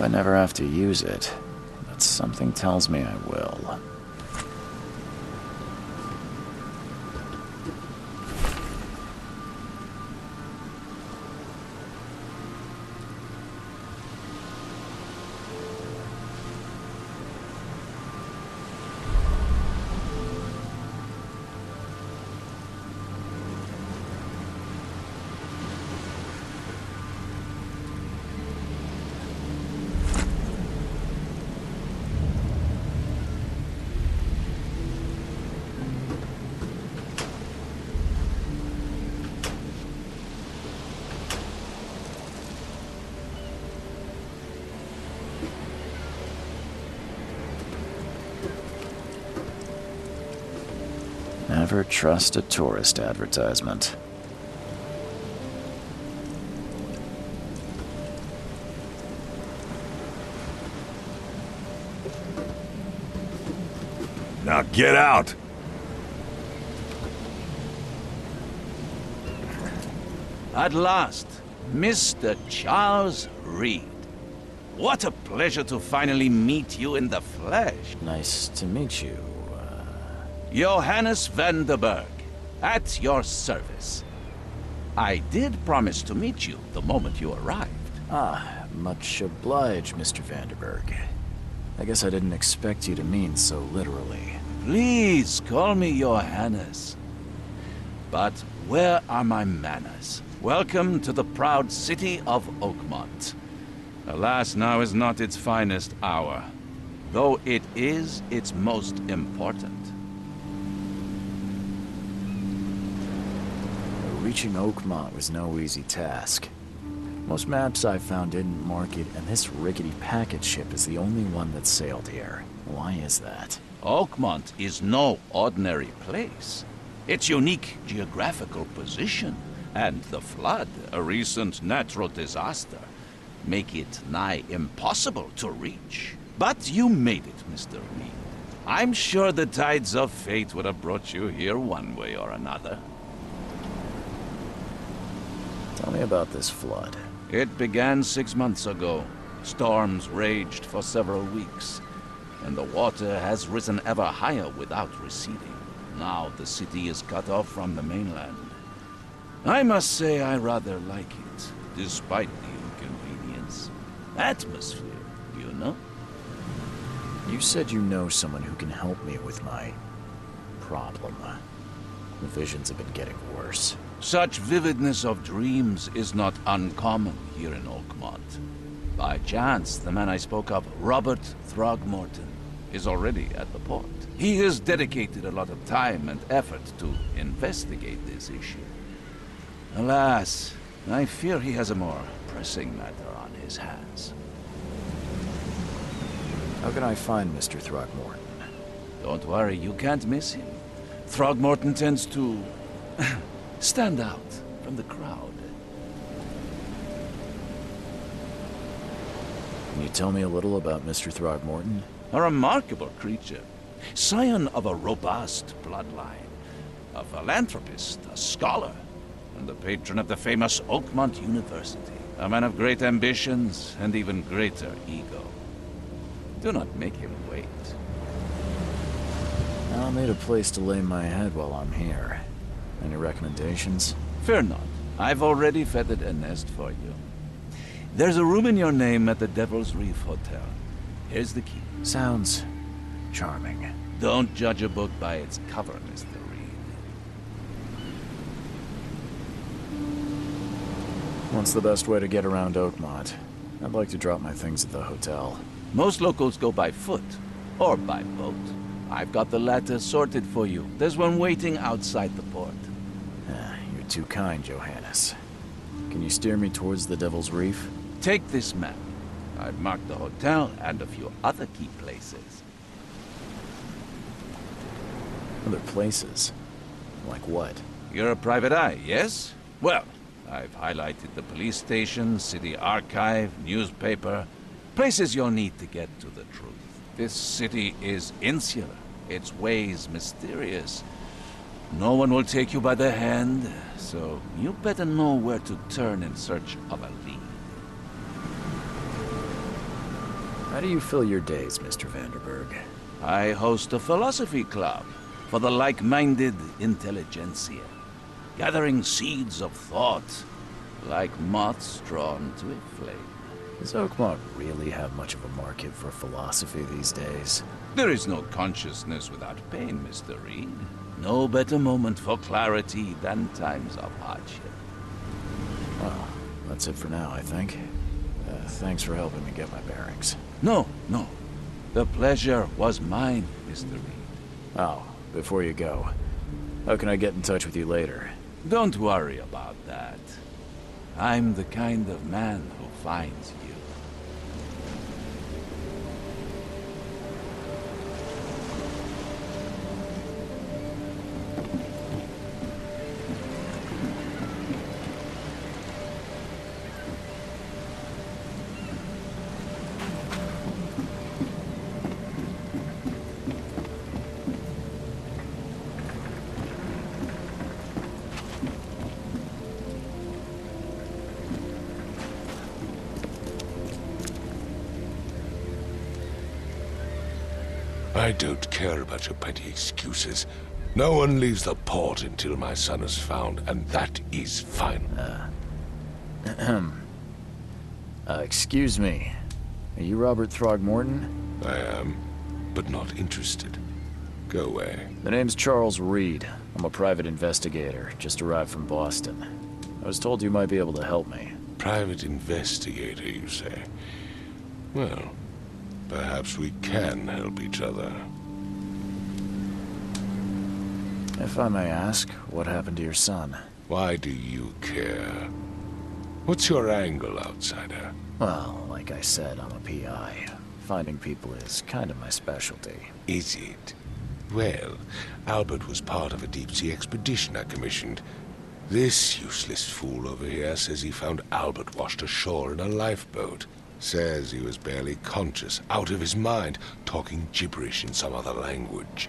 I never have to use it, but something tells me I will. Never trust a tourist advertisement. Now get out! At last, Mr. Charles Reed. What a pleasure to finally meet you in the flesh. Nice to meet you. Johannes van der Berg, at your service. I did promise to meet you the moment you arrived. Ah, much obliged, Mr. Vanderberg. I guess I didn't expect you to mean so literally. Please call me Johannes. But where are my manners? Welcome to the proud city of Oakmont. Alas, now is not its finest hour, though it is its most important. Reaching Oakmont was no easy task. Most maps I found didn't mark it, and this rickety packet ship is the only one that sailed here. Why is that? Oakmont is no ordinary place. Its unique geographical position and the flood, a recent natural disaster, make it nigh impossible to reach. But you made it, Mr. Reed. I'm sure the tides of fate would have brought you here one way or another. Tell me about this flood. It began 6 months ago. Storms raged for several weeks, and the water has risen ever higher without receding. Now the city is cut off from the mainland. I must say I rather like it, despite the inconvenience. Atmosphere, you know? You said you know someone who can help me with my problem. The visions have been getting worse. Such vividness of dreams is not uncommon here in Oakmont. By chance, the man I spoke of, Robert Throgmorton, is already at the port. He has dedicated a lot of time and effort to investigate this issue. Alas, I fear he has a more pressing matter on his hands. How can I find Mr. Throgmorton? Don't worry, you can't miss him. Throgmorton tends to stand out from the crowd. Can you tell me a little about Mr. Throgmorton? A remarkable creature. Scion of a robust bloodline. A philanthropist, a scholar, and the patron of the famous Oakmont University. A man of great ambitions and even greater ego. Do not make him wait. I'll need a place to lay my head while I'm here. Any recommendations? Fear not. I've already feathered a nest for you. There's a room in your name at the Devil's Reef Hotel. Here's the key. Sounds charming. Don't judge a book by its cover, Mr. Reed. What's the best way to get around Oakmont? I'd like to drop my things at the hotel. Most locals go by foot, or by boat. I've got the latter sorted for you. There's one waiting outside the port. You're too kind, Johannes. Can you steer me towards the Devil's Reef? Take this map. I've marked the hotel and a few other key places. Other places? Like what? You're a private eye, yes? Well, I've highlighted the police station, city archive, newspaper, places you'll need to get to the truth. This city is insular, its ways mysterious. No one will take you by the hand, so you better know where to turn in search of a lead. How do you fill your days, Mr. Vanderberg? I host a philosophy club for the like-minded intelligentsia, gathering seeds of thought like moths drawn to a flame. Does Oakmont really have much of a market for philosophy these days? There is no consciousness without pain, Mr. Reed. No better moment for clarity than times of hardship. Well, that's it for now, I think. Thanks for helping me get my bearings. No. The pleasure was mine, Mr. Reed. Oh, before you go, how can I get in touch with you later? Don't worry about that. I'm the kind of man who finds you. I don't care about your petty excuses. No one leaves the port until my son is found, and that is final. Excuse me. Are you Robert Throgmorton? I am, but not interested. Go away. The name's Charles Reed. I'm a private investigator, just arrived from Boston. I was told you might be able to help me. Private investigator, you say? Well, perhaps we can help each other. If I may ask, what happened to your son? Why do you care? What's your angle, outsider? Well, like I said, I'm a PI. Finding people is kind of my specialty. Is it? Well, Albert was part of a deep-sea expedition I commissioned. This useless fool over here says he found Albert washed ashore in a lifeboat. Says he was barely conscious, out of his mind, talking gibberish in some other language.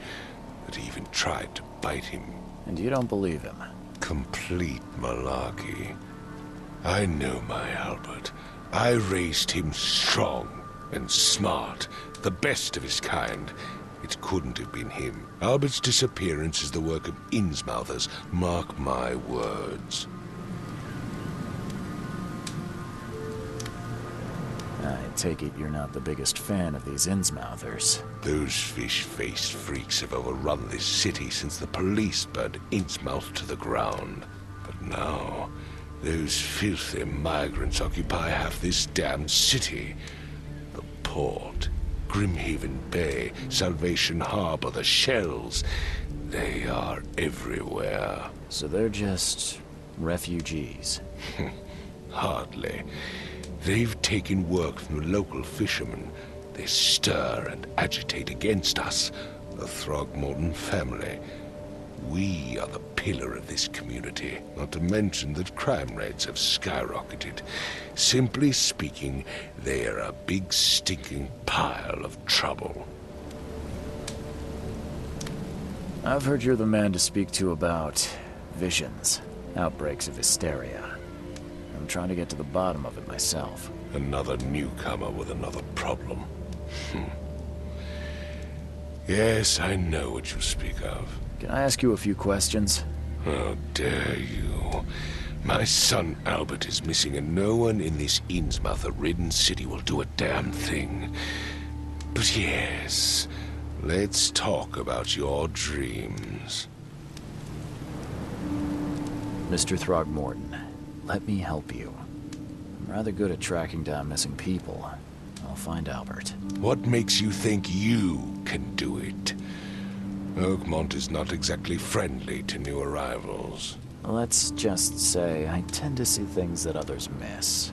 That he even tried to bite him. And you don't believe him? Complete malarkey. I know my Albert. I raised him strong and smart, the best of his kind. It couldn't have been him. Albert's disappearance is the work of Innsmouthers, mark my words. I take it you're not the biggest fan of these Innsmouthers. Those fish-faced freaks have overrun this city since the police burned Innsmouth to the ground. But now, those filthy migrants occupy half this damned city. The port, Grimhaven Bay, Salvation Harbor, the shells. They are everywhere. So they're just refugees. Hardly. They've taken work from the local fishermen. They stir and agitate against us, the Throgmorton family. We are the pillar of this community, not to mention that crime rates have skyrocketed. Simply speaking, they are a big stinking pile of trouble. I've heard you're the man to speak to about visions, outbreaks of hysteria. I'm trying to get to the bottom of it myself. Another newcomer with another problem. Yes, I know what you speak of. Can I ask you a few questions? How dare you? My son Albert is missing, and no one in this Innsmouth-ridden city will do a damn thing. But yes, let's talk about your dreams. Mr. Throgmorton, let me help you. I'm rather good at tracking down missing people. I'll find Albert. What makes you think you can do it? Oakmont is not exactly friendly to new arrivals. Let's just say I tend to see things that others miss.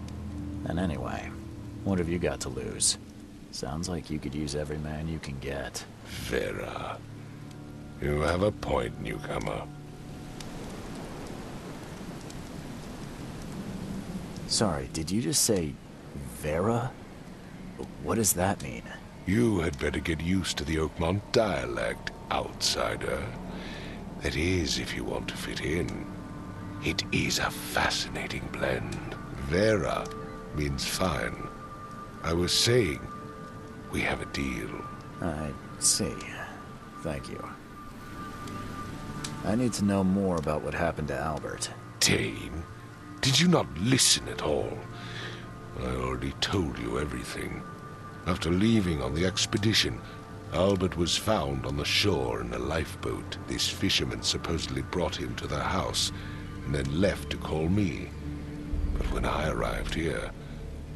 And anyway, what have you got to lose? Sounds like you could use every man you can get. Vera. You have a point, newcomer. Sorry, did you just say Vera? What does that mean? You had better get used to the Oakmont dialect, outsider. That is, if you want to fit in. It is a fascinating blend. Vera means fine. I was saying, we have a deal. I see. Thank you. I need to know more about what happened to Albert. Dane, did you not listen at all? I already told you everything. After leaving on the expedition, Albert was found on the shore in a lifeboat. This fisherman supposedly brought him to their house, and then left to call me. But when I arrived here,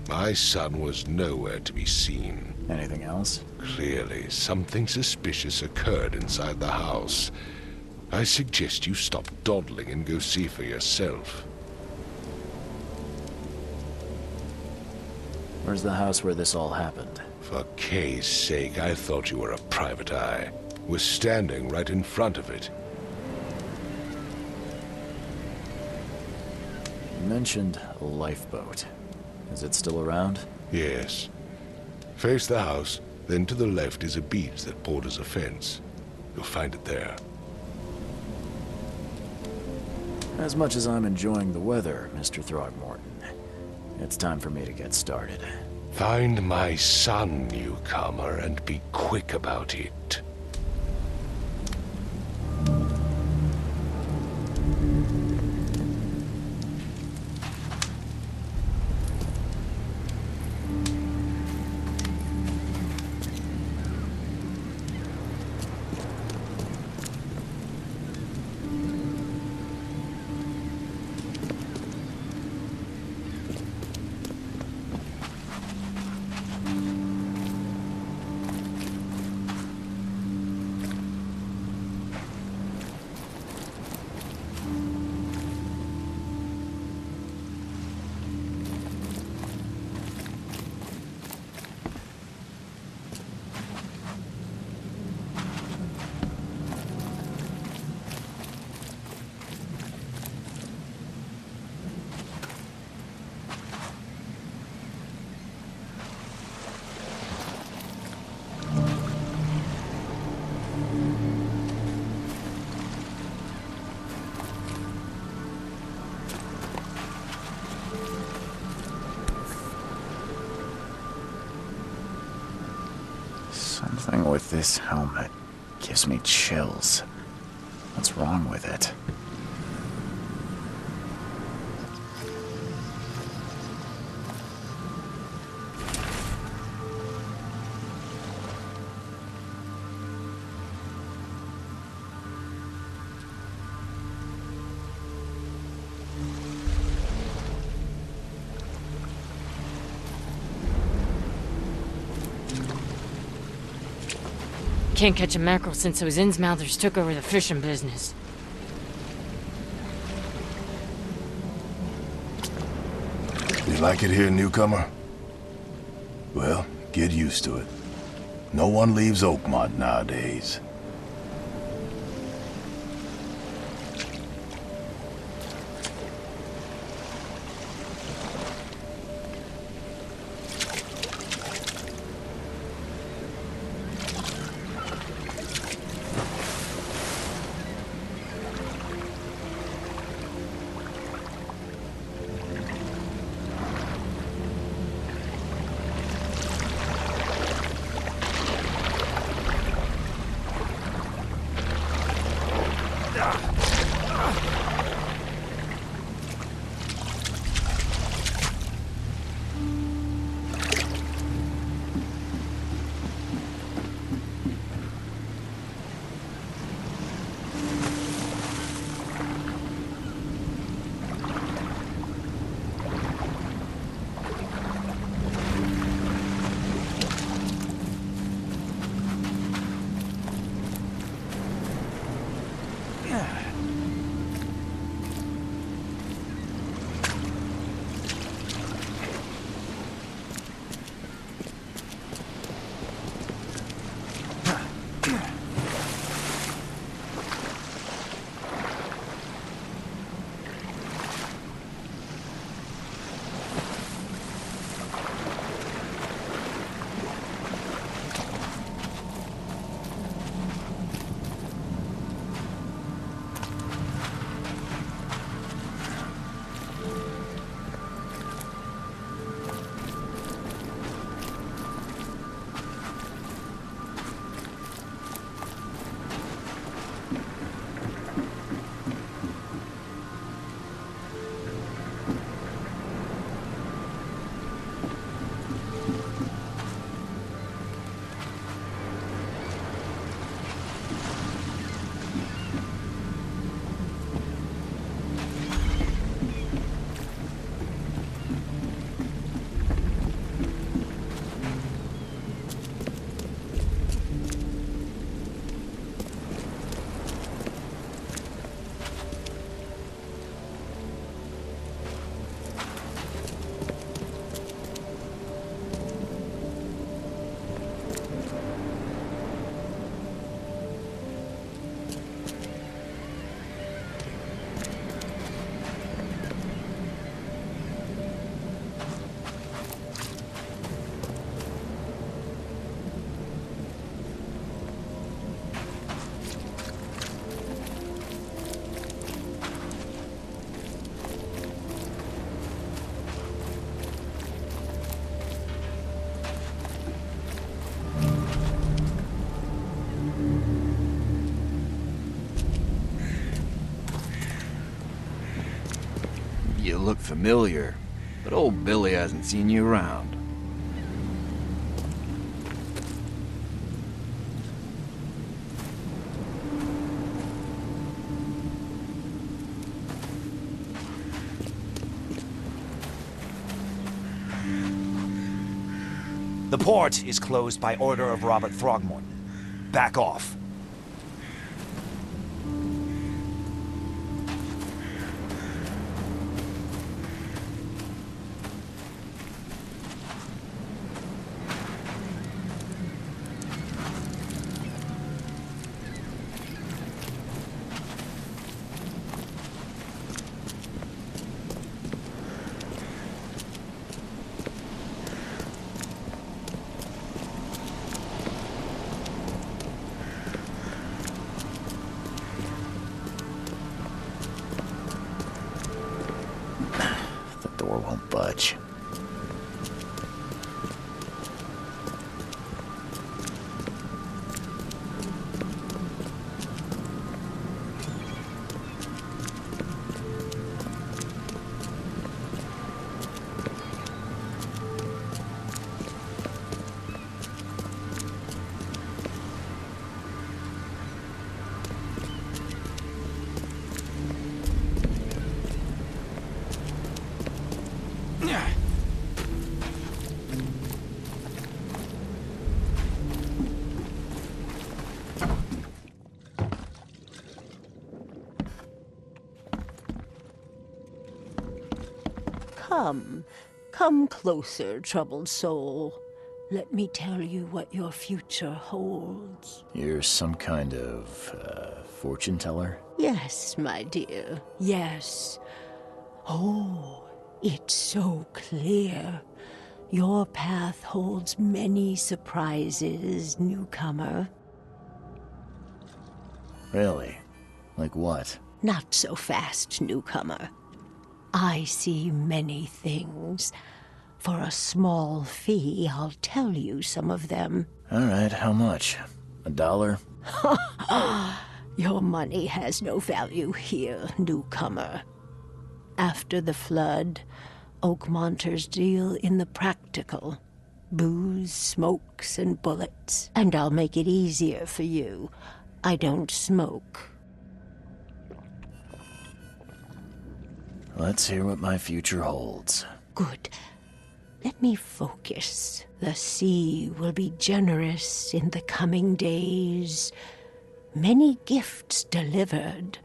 my son was nowhere to be seen. Anything else? Clearly, something suspicious occurred inside the house. I suggest you stop dawdling and go see for yourself. Where's the house where this all happened? For Kay's sake, I thought you were a private eye. We're standing right in front of it. You mentioned a lifeboat. Is it still around? Yes. Face the house, then to the left is a beach that borders a fence. You'll find it there. As much as I'm enjoying the weather, Mr. Throgmorton, it's time for me to get started. Find my son, newcomer, and be quick about it. Something with this helmet gives me chills. What's wrong with it? Can't catch a mackerel since those Innsmouthers took over the fishing business. You like it here, newcomer? Well, get used to it. No one leaves Oakmont nowadays. You look familiar, but old Billy hasn't seen you around. The port is closed by order of Robert Throgmorton. Back off. The door won't budge. Come closer, troubled soul. Let me tell you what your future holds. You're some kind of, fortune teller? Yes, my dear, yes. Oh, it's so clear. Your path holds many surprises, newcomer. Really? Like what? Not so fast, newcomer. I see many things. For a small fee, I'll tell you some of them. All right, how much? $1? Your money has no value here, newcomer. After the flood, Oakmonters deal in the practical. Booze, smokes, and bullets. And I'll make it easier for you. I don't smoke. Let's hear what my future holds. Good. Let me focus. The sea will be generous in the coming days. Many gifts delivered,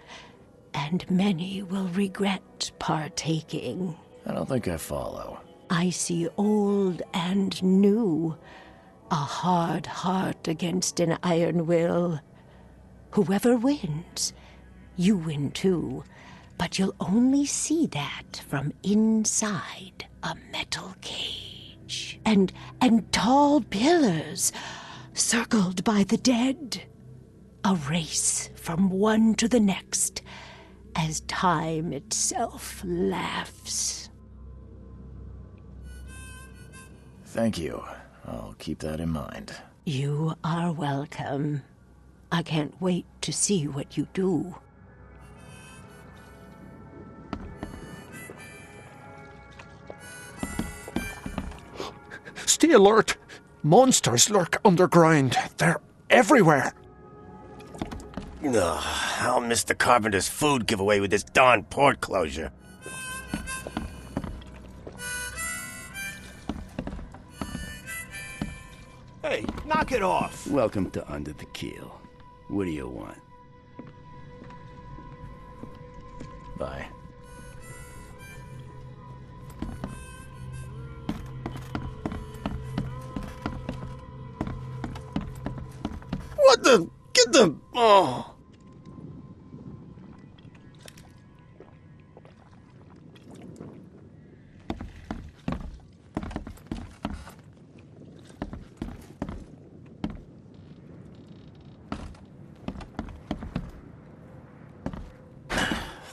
and many will regret partaking. I don't think I follow. I see old and new. A hard heart against an iron will. Whoever wins, you win too. But you'll only see that from inside a metal cage. And tall pillars circled by the dead. A race from one to the next as time itself laughs. Thank you. I'll keep that in mind. You are welcome. I can't wait to see what you do. Stay alert! Monsters lurk underground. They're everywhere. Ugh, I'll miss the Carpenter's food giveaway with this darn port closure. Hey, knock it off! Welcome to Under the Keel. What do you want? Bye. What the? Get the... Oh...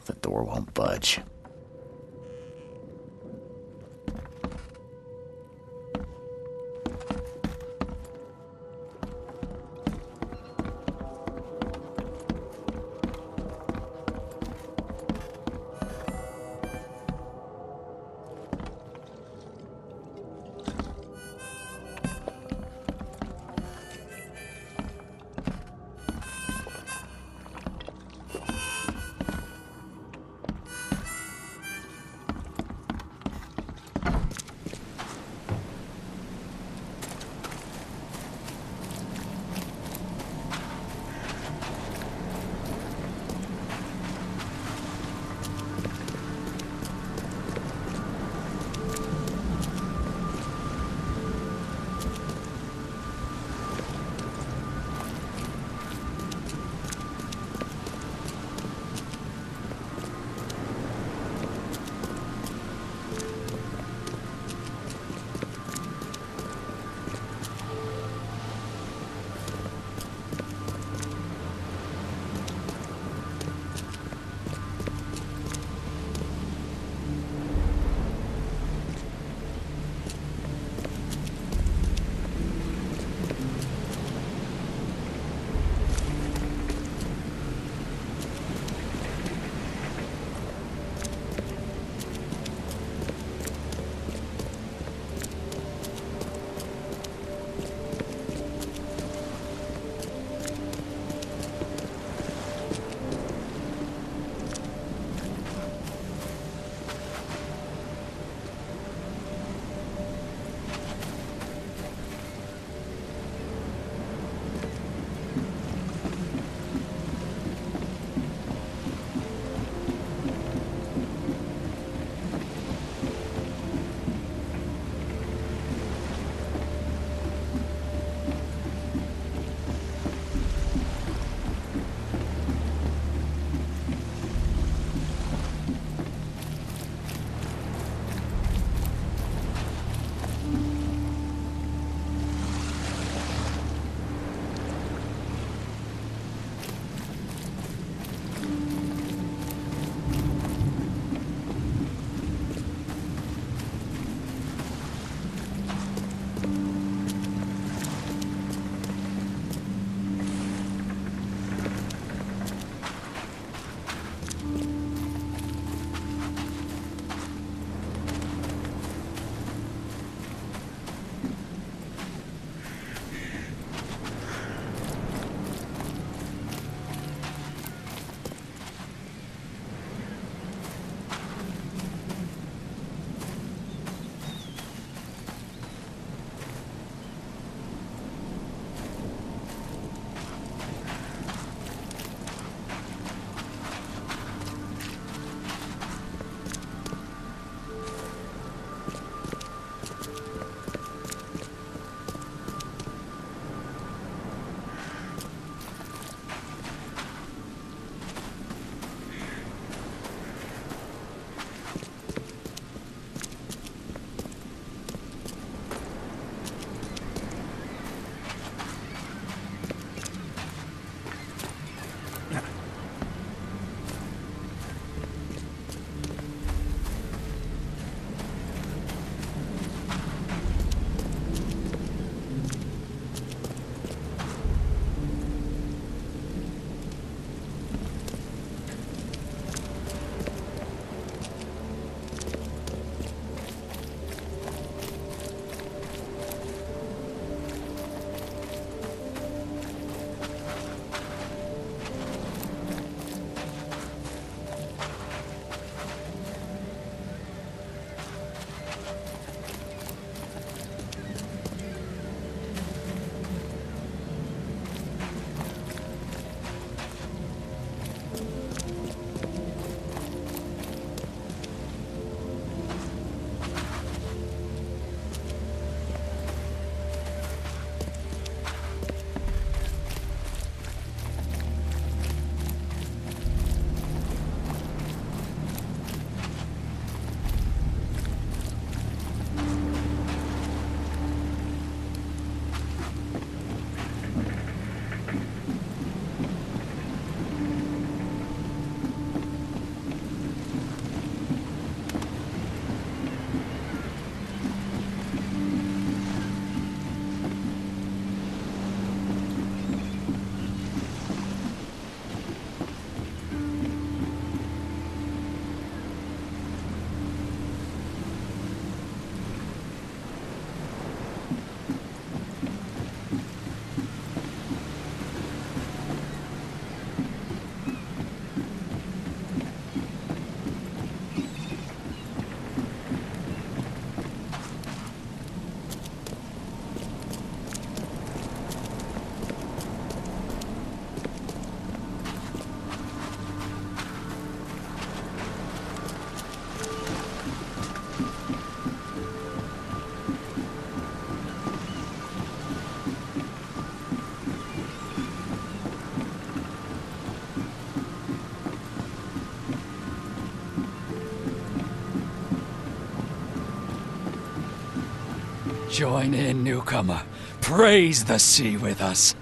The door won't budge. Join in, newcomer. Praise the sea with us.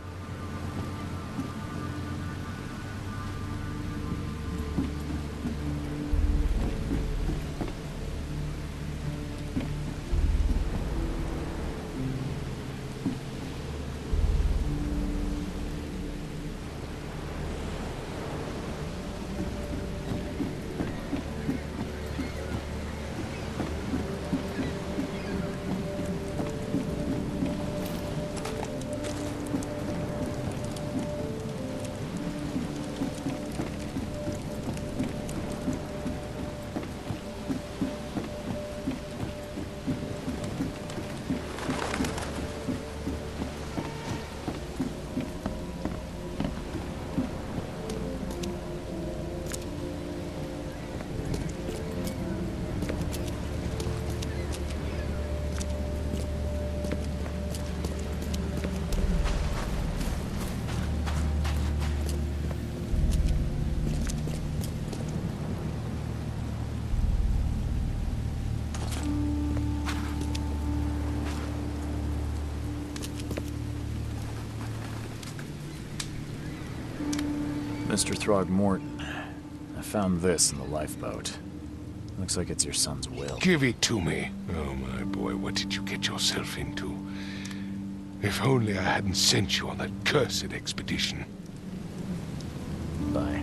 Mr. Throgmorton, I found this in the lifeboat. Looks like it's your son's will. Give it to me. Oh, my boy, what did you get yourself into? If only I hadn't sent you on that cursed expedition. Bye.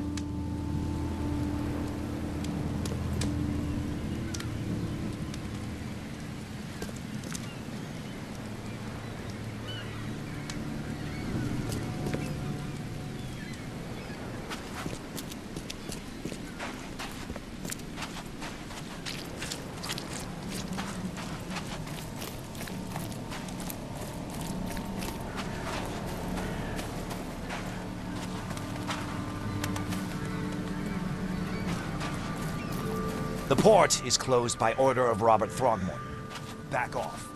The port is closed by order of Robert Throgmorton. Back off.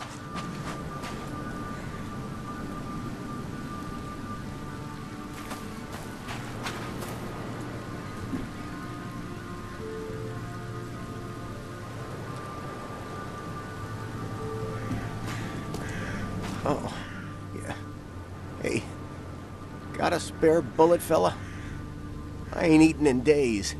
Oh, yeah. Hey, got a spare bullet, fella? I ain't eaten in days.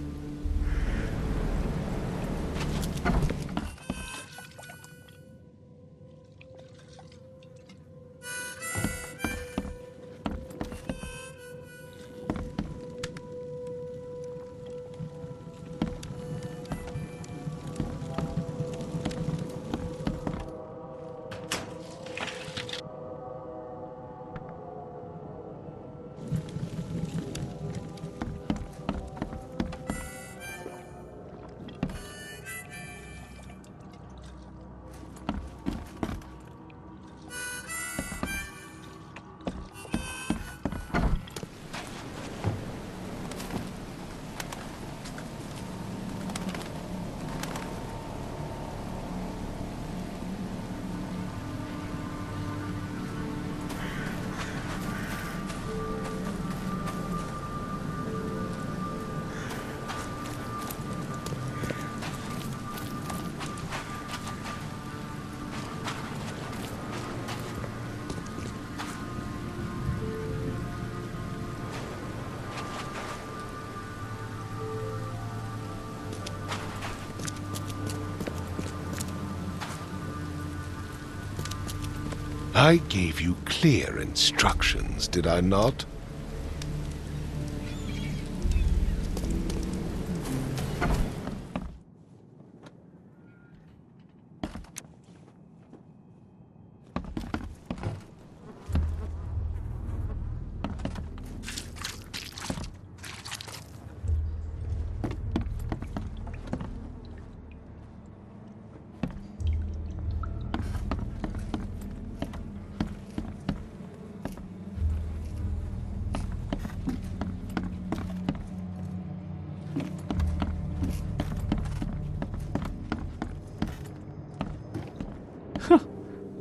I gave you clear instructions, did I not?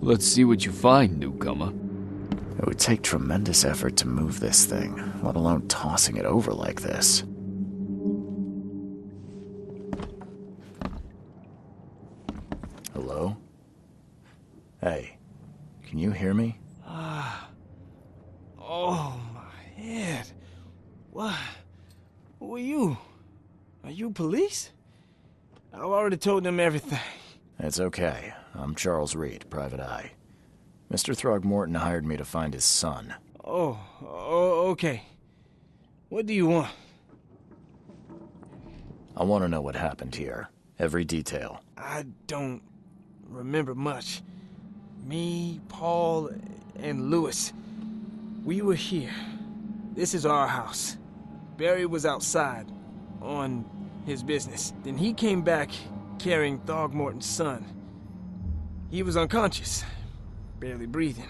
Let's see what you find, newcomer. It would take tremendous effort to move this thing, let alone tossing it over like this. Hello? Hey, Can you hear me? Oh, my head. What? Who are you? Are you police? I've already told them everything. It's okay. I'm Charles Reed, Private Eye. Mr. Throgmorton hired me to find his son. Oh, okay. What do you want? I want to know what happened here. Every detail. I don't remember much. Me, Paul, and Louis, we were here. This is our house. Barry was outside, on his business. Then he came back carrying Throgmorton's son. He was unconscious, barely breathing.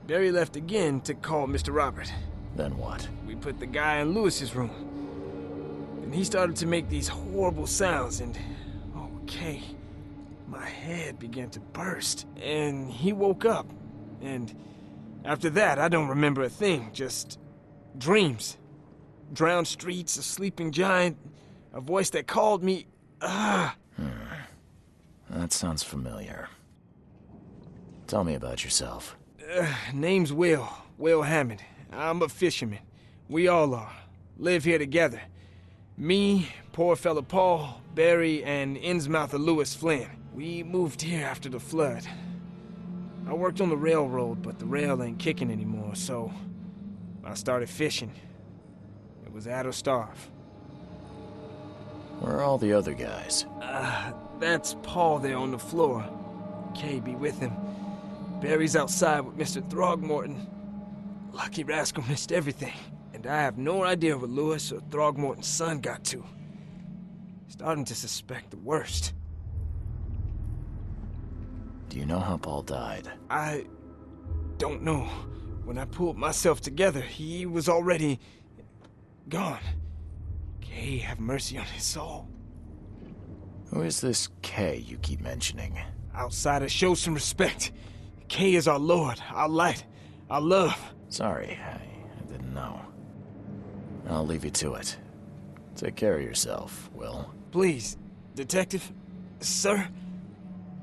Barry left again to call Mr. Robert. Then what? We put the guy in Louis's room. Then he started to make these horrible sounds and... okay. My head began to burst, and he woke up. And after that, I don't remember a thing, just dreams. Drowned streets, a sleeping giant, a voice that called me. That sounds familiar. Tell me about yourself. Name's Will Hammond. I'm a fisherman. We all are. Live here together. Me, poor fella Paul, Barry, and Innsmouther Louis Flynn. We moved here after the flood. I worked on the railroad, but the rail ain't kicking anymore, so I started fishing. It was add or starve. Where are all the other guys? That's Paul there on the floor. Kay be with him. Barry's outside with Mr. Throgmorton. Lucky rascal missed everything. And I have no idea what Louis or Throgmorton's son got to. Starting to suspect the worst. Do you know how Paul died? I don't know. When I pulled myself together, he was already gone. Kay have mercy on his soul. Who is this Kay you keep mentioning? Outsiders, show some respect. Kay is our lord, our light, our love. Sorry, I didn't know. I'll leave you to it. Take care of yourself, Will. Please, detective, sir,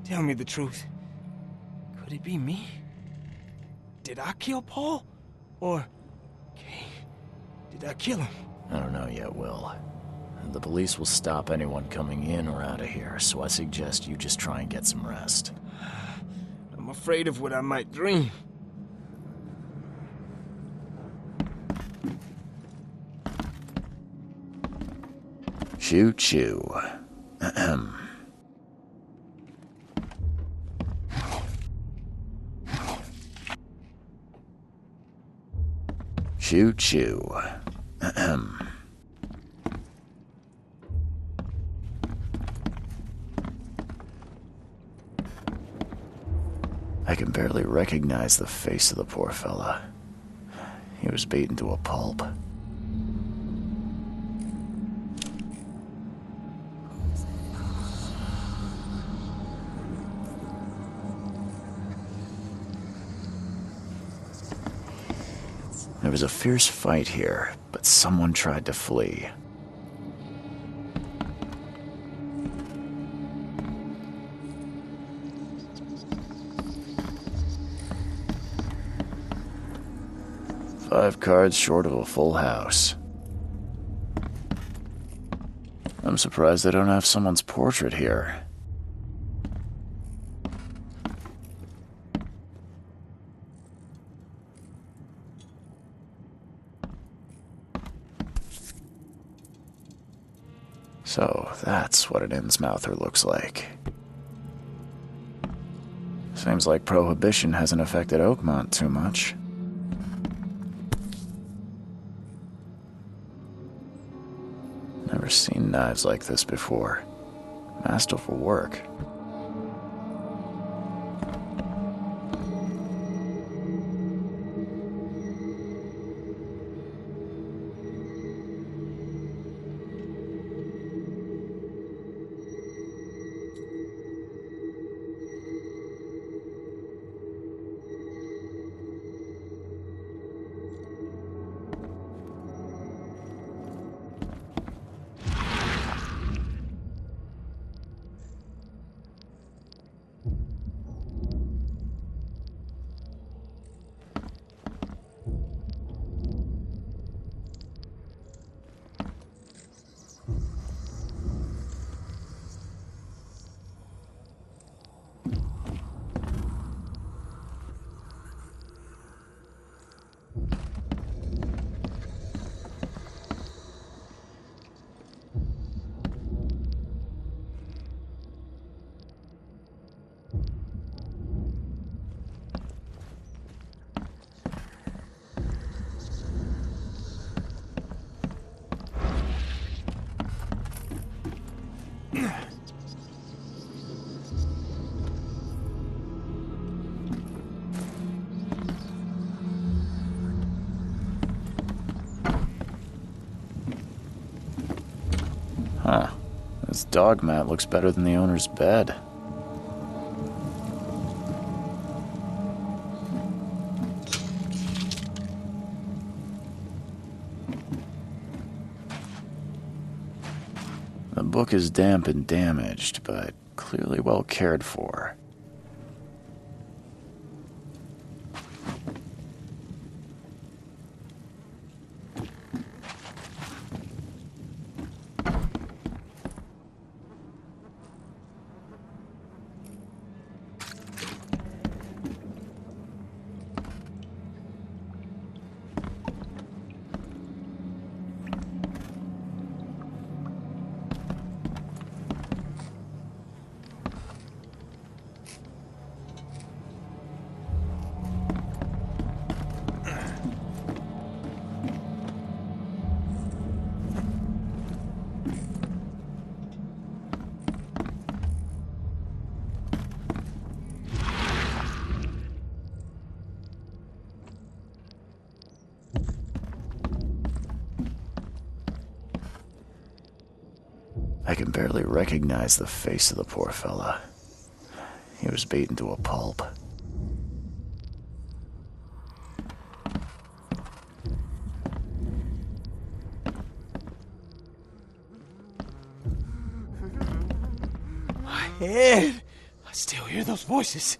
tell me the truth. Could it be me? Did I kill Paul? Or, Kay, did I kill him? I don't know yet, Will. The police will stop anyone coming in or out of here, so I suggest you just try and get some rest. I'm afraid of what I might dream. Choo choo. Ahem. Choo choo. Ahem. I can barely recognize the face of the poor fella. He was beaten to a pulp. There was a fierce fight here, but someone tried to flee. Five cards short of a full house. I'm surprised they don't have someone's portrait here. So, that's what an Innsmouther looks like. Seems like Prohibition hasn't affected Oakmont too much. Never seen knives like this before. Masterful work. Huh. This dog mat looks better than the owner's bed. The book is damp and damaged, but clearly well cared for. I can barely recognize the face of the poor fella. He was beaten to a pulp. My head! I still hear those voices.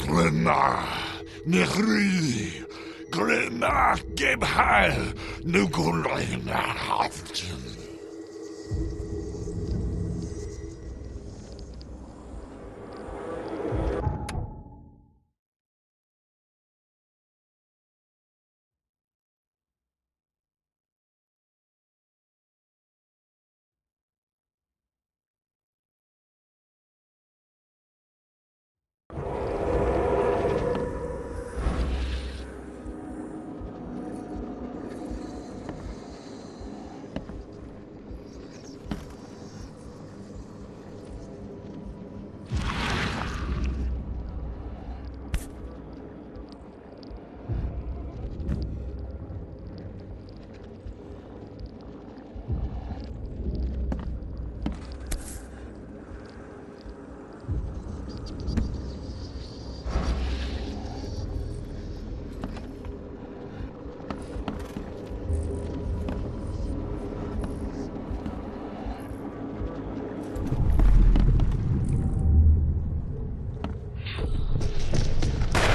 Glenna, Nehri, Glenna, Gebhal, Nukulina, Hafton.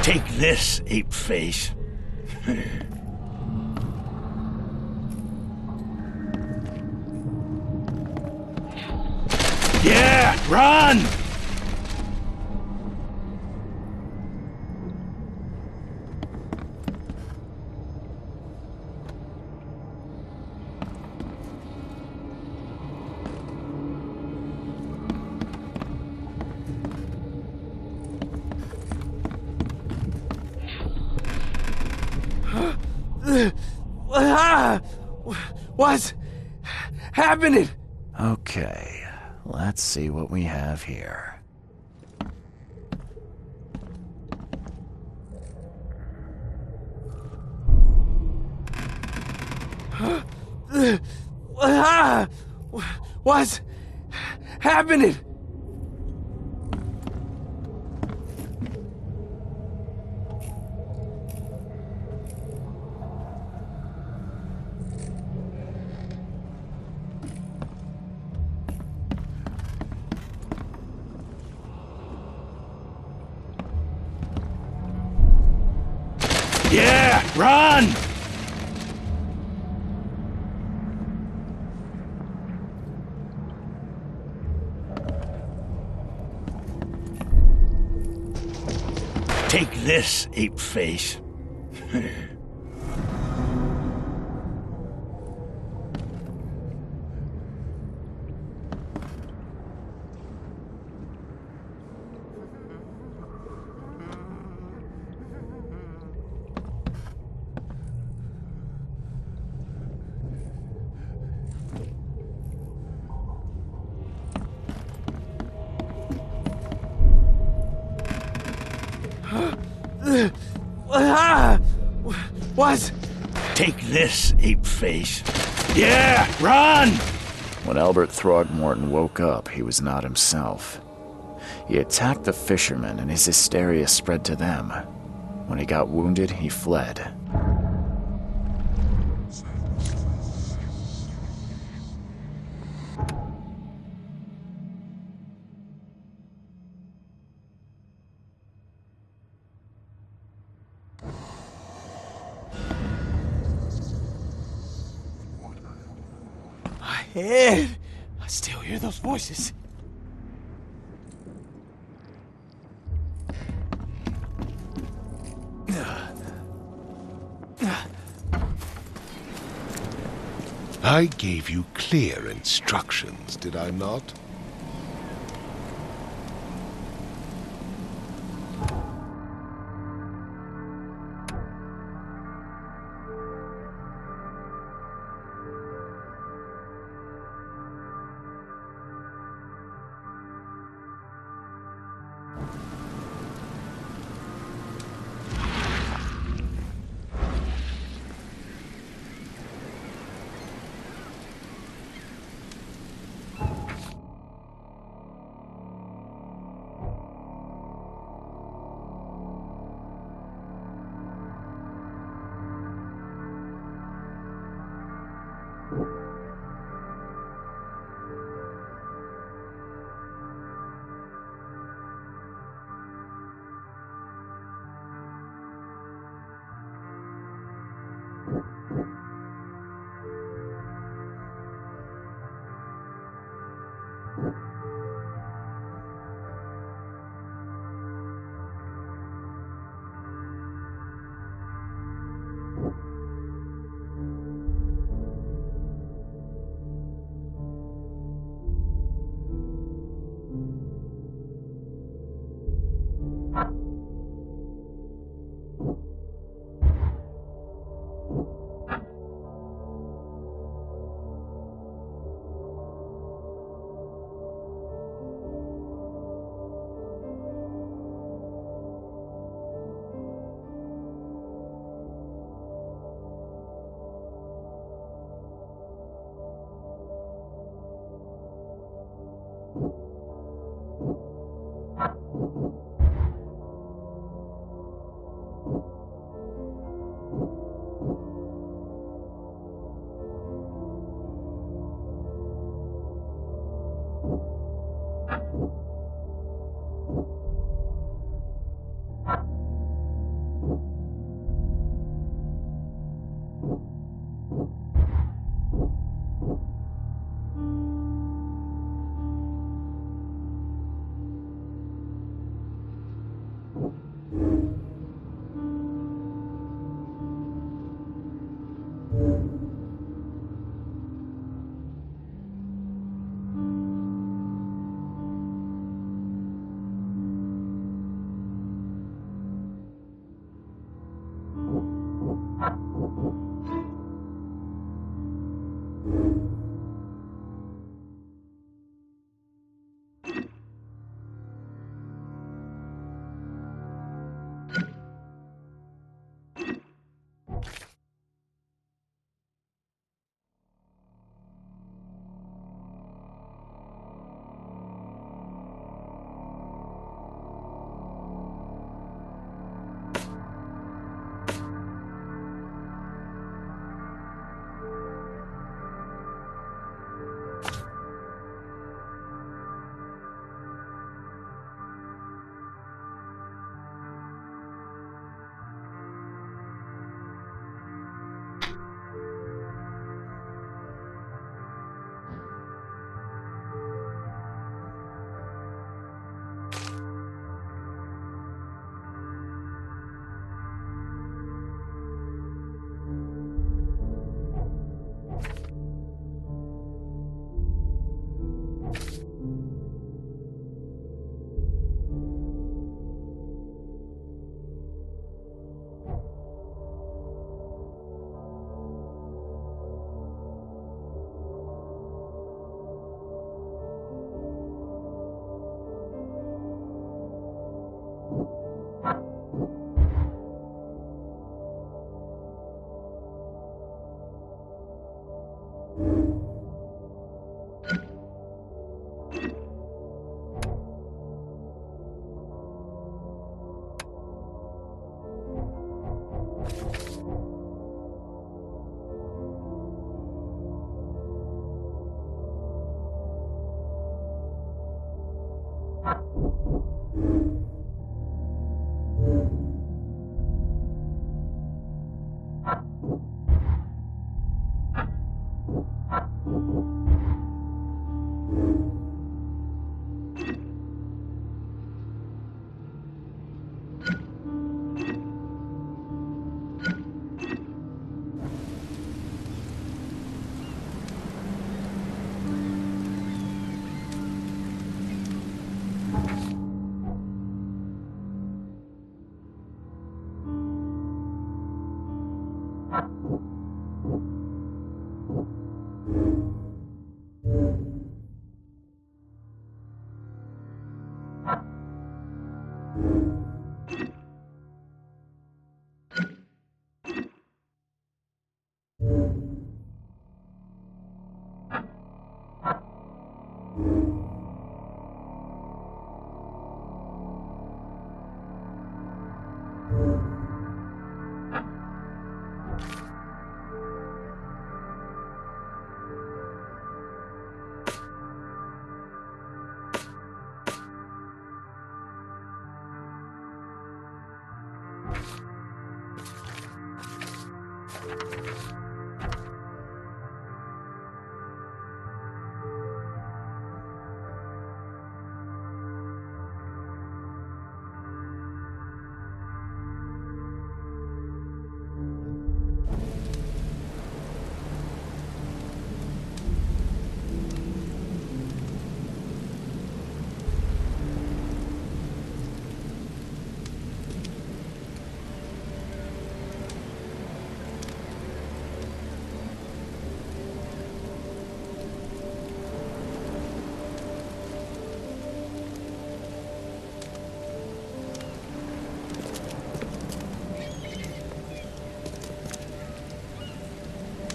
Take this, ape face. Yeah, run! What's happening? Okay, let's see what we have here. What's happening? Run! Take this, ape face. What? Take this, ape face. Yeah, run! When Albert Throgmorton woke up, he was not himself. He attacked the fishermen, and his hysteria spread to them. When he got wounded, he fled. Ed, I still hear those voices. I gave you clear instructions, did I not?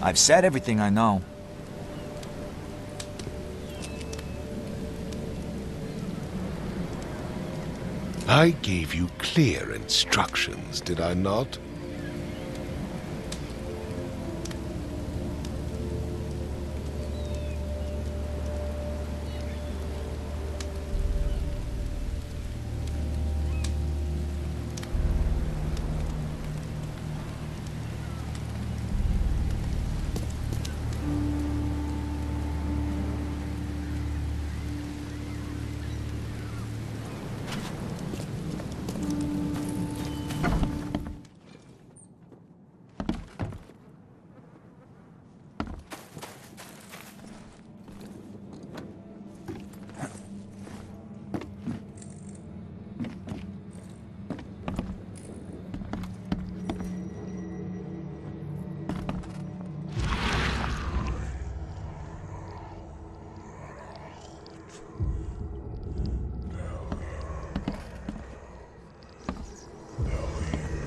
I've said everything I know. I gave you clear instructions, did I not?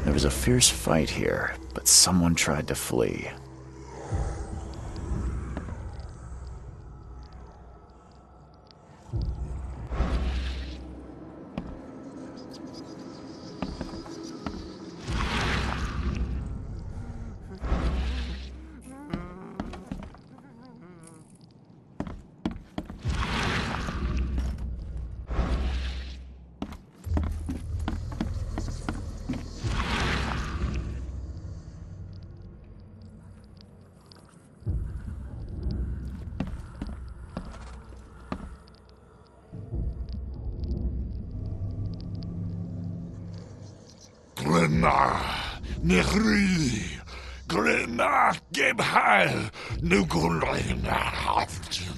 There was a fierce fight here, but someone tried to flee. Glenna, Nehri, Glenna, Gebhal, Nugulina Hafton.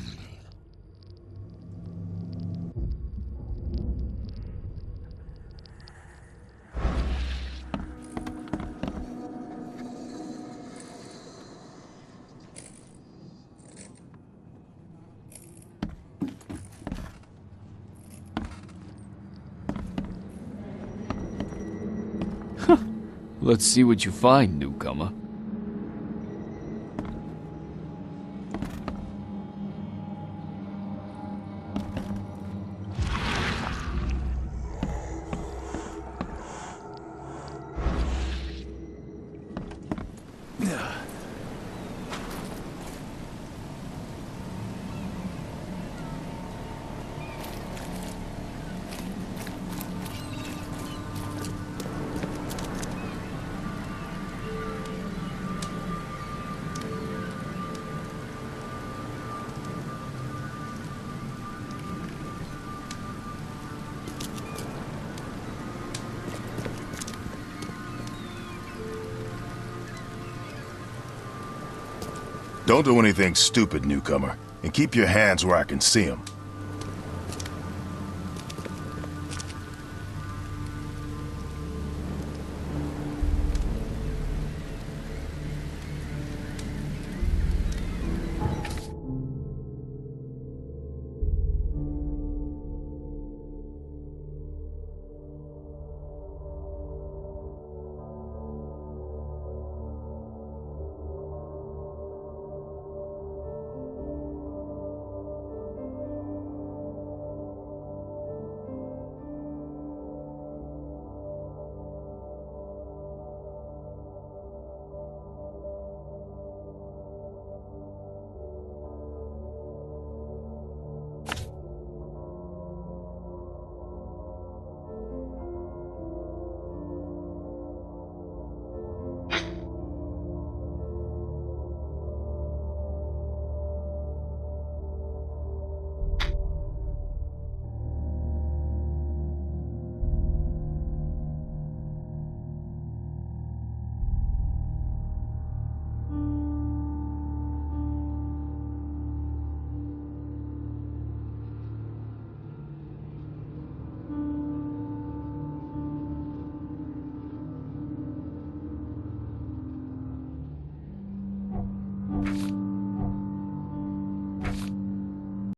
Let's see what you find, newcomer. Don't do anything stupid, newcomer. And keep your hands where I can see them.